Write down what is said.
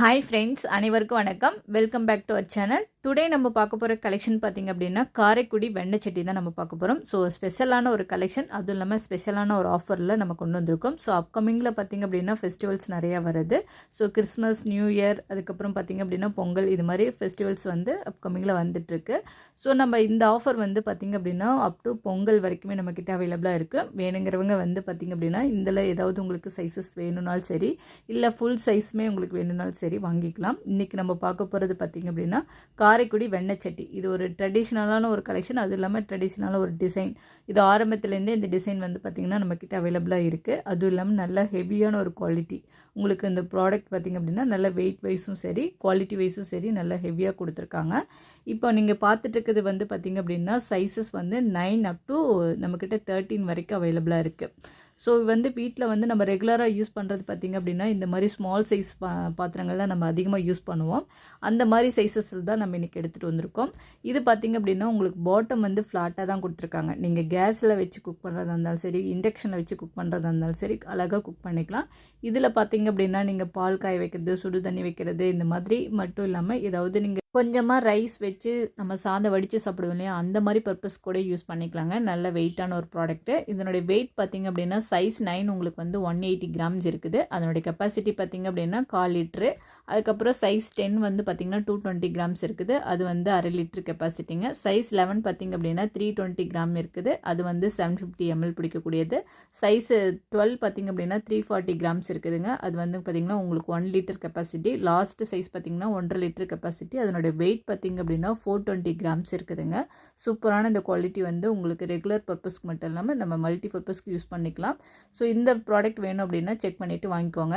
Hi friends, அனைவருக்கும் வணக்கம். Welcome back to our channel. Today நம்ம பார்க்க போகிற கலெக்ஷன் பார்த்திங்க அப்படின்னா காரைக்குடி வெண்ணெய் சட்டி தான் நம்ம பார்க்க போகிறோம். ஸோ ஸ்பெஷலான ஒரு கலெக்ஷன், அதுவும் இல்லாமல் ஸ்பெஷலான ஒரு ஆஃபரில் நம்ம கொண்டு வந்திருக்கோம். ஸோ அப்கமிங்கில் பார்த்திங்க அப்படின்னா ஃபெஸ்டிவல்ஸ் நிறையா வருது. ஸோ கிறிஸ்மஸ், நியூ இயர், அதுக்கப்புறம் பார்த்திங்க அப்படின்னா பொங்கல், இது மாதிரி ஃபெஸ்டிவல்ஸ் வந்து அப்கமிங்கில் வந்துட்டுருக்கு. ஸோ நம்ம இந்த ஆஃபர் வந்து பார்த்திங்க அப்படின்னா அப் டு பொங்கல் வரைக்குமே நம்மக்கிட்ட அவைலபிளாக இருக்குது. வேணுங்கிறவங்க வந்து பார்த்திங்க அப்படின்னா இதில் ஏதாவது உங்களுக்கு சைஸஸ் வேணும்னாலும் சரி, இல்லை ஃபுல் சைஸுமே உங்களுக்கு வேணும்னாலும் சரி வாங்கிக்கலாம். இன்றைக்கி நம்ம பார்க்க போகிறது பார்த்திங்க அப்படின்னா காரைக்குடி வெண்ணெய் சட்டி. இது ஒரு ட்ரெடிஷ்னலான ஒரு கலெக்ஷன், அது இல்லாமல் ட்ரெடிஷ்னலான ஒரு டிசைன். இது ஆரம்பத்துலேருந்தே இந்த டிசைன் வந்து பார்த்திங்கன்னா நம்மக்கிட்ட அவைலபிளாக இருக்குது. அதுவும் இல்லாமல் நல்ல ஹெவியான ஒரு குவாலிட்டி. உங்களுக்கு இந்த ப்ராடக்ட் பார்த்திங்க அப்படின்னா நல்ல வெயிட் வைஸும் சரி, குவாலிட்டி வைஸும் சரி, நல்ல ஹெவியாக கொடுத்துருக்காங்க. இப்போ நீங்கள் பார்த்துட்டு இருக்கிறது வந்து பார்த்திங்க அப்படின்னா சைஸஸ் வந்து 9 அப் டு நம்மக்கிட்ட 13 வரைக்கும் அவைலபிளாக இருக்குது. ஸோ வந்து வீட்டில் வந்து நம்ம ரெகுலராக யூஸ் பண்ணுறது பார்த்திங்க அப்படின்னா இந்த மாதிரி ஸ்மால் சைஸ் பாத்திரங்கள் தான் நம்ம அதிகமாக யூஸ் பண்ணுவோம். அந்த மாதிரி சைஸஸில் தான் நம்ம இன்றைக்கி எடுத்துகிட்டு வந்திருக்கோம். இது பார்த்திங்க அப்படின்னா உங்களுக்கு பாட்டம் வந்து ஃப்ளாட்டாக தான் கொடுத்துருக்காங்க. நீங்கள் கேஸில் வச்சு குக் பண்ணுறதா இருந்தாலும் சரி, இண்டக்ஷனில் வச்சு குக் பண்ணுறதா இருந்தாலும் சரி, அழகாக குக் பண்ணிக்கலாம். இதில் பார்த்திங்க அப்படின்னா நீங்கள் பால் காய வைக்கிறது, சுடு தண்ணி வைக்கிறது, இந்த மாதிரி மட்டும் இல்லாமல் ஏதாவது நீங்கள் கொஞ்சமாக ரைஸ் வச்சு நம்ம சாதம் வடித்து சாப்பிடுவோம் இல்லையா, அந்த மாதிரி பர்பஸ் கூட யூஸ் பண்ணிக்கலாங்க. நல்ல வெயிட்டான ஒரு ப்ராடக்ட்டு. இதனுடைய வெயிட் பார்த்திங்க அப்படின்னா சைஸ் 9 உங்களுக்கு வந்து 180 கிராம்ஸ் இருக்குது. அதனுடைய கெப்பாசிட்டி பார்த்திங்க அப்படின்னா 1/4 லிட்ரு. அதுக்கப்புறம் சைஸ் 10 வந்து பார்த்திங்கன்னா 220 கிராம்ஸ் இருக்குது. அது வந்து 1/2 லிட்ரு கெப்பாசிட்டிங்க. சைஸ் 11 பார்த்திங்க அப்படின்னா 320 கிராம் இருக்குது. அது வந்து 750 ml பிடிக்கக்கூடியது. சைஸ் 12 பார்த்திங்க அப்படின்னா 340 கிராம்ஸ் இருக்குதுங்க. அது வந்து பார்த்திங்கன்னா உங்களுக்கு 1 லிட்டர் கெப்பாசிட்டி. லாஸ்ட் சைஸ் பார்த்திங்கன்னா 1.5 லிட்டர் கெப்பாசிட்டி. அதனுடைய வெயிட் பார்த்திங்க அப்படின்னா 420 கிராம்ஸ் இருக்குதுங்க. சூப்பரான இந்த குவாலிட்டி வந்து உங்களுக்கு ரெகுலர் பர்பஸ்க்கு மட்டும் இல்லாமல் நம்ம மல்டி பர்பஸ்க்கு யூஸ் பண்ணிக்கலாம். ஸோ இந்த ப்ராடக்ட் வேணும் அப்படின்னா செக் பண்ணிவிட்டு வாங்கிக்கோங்க.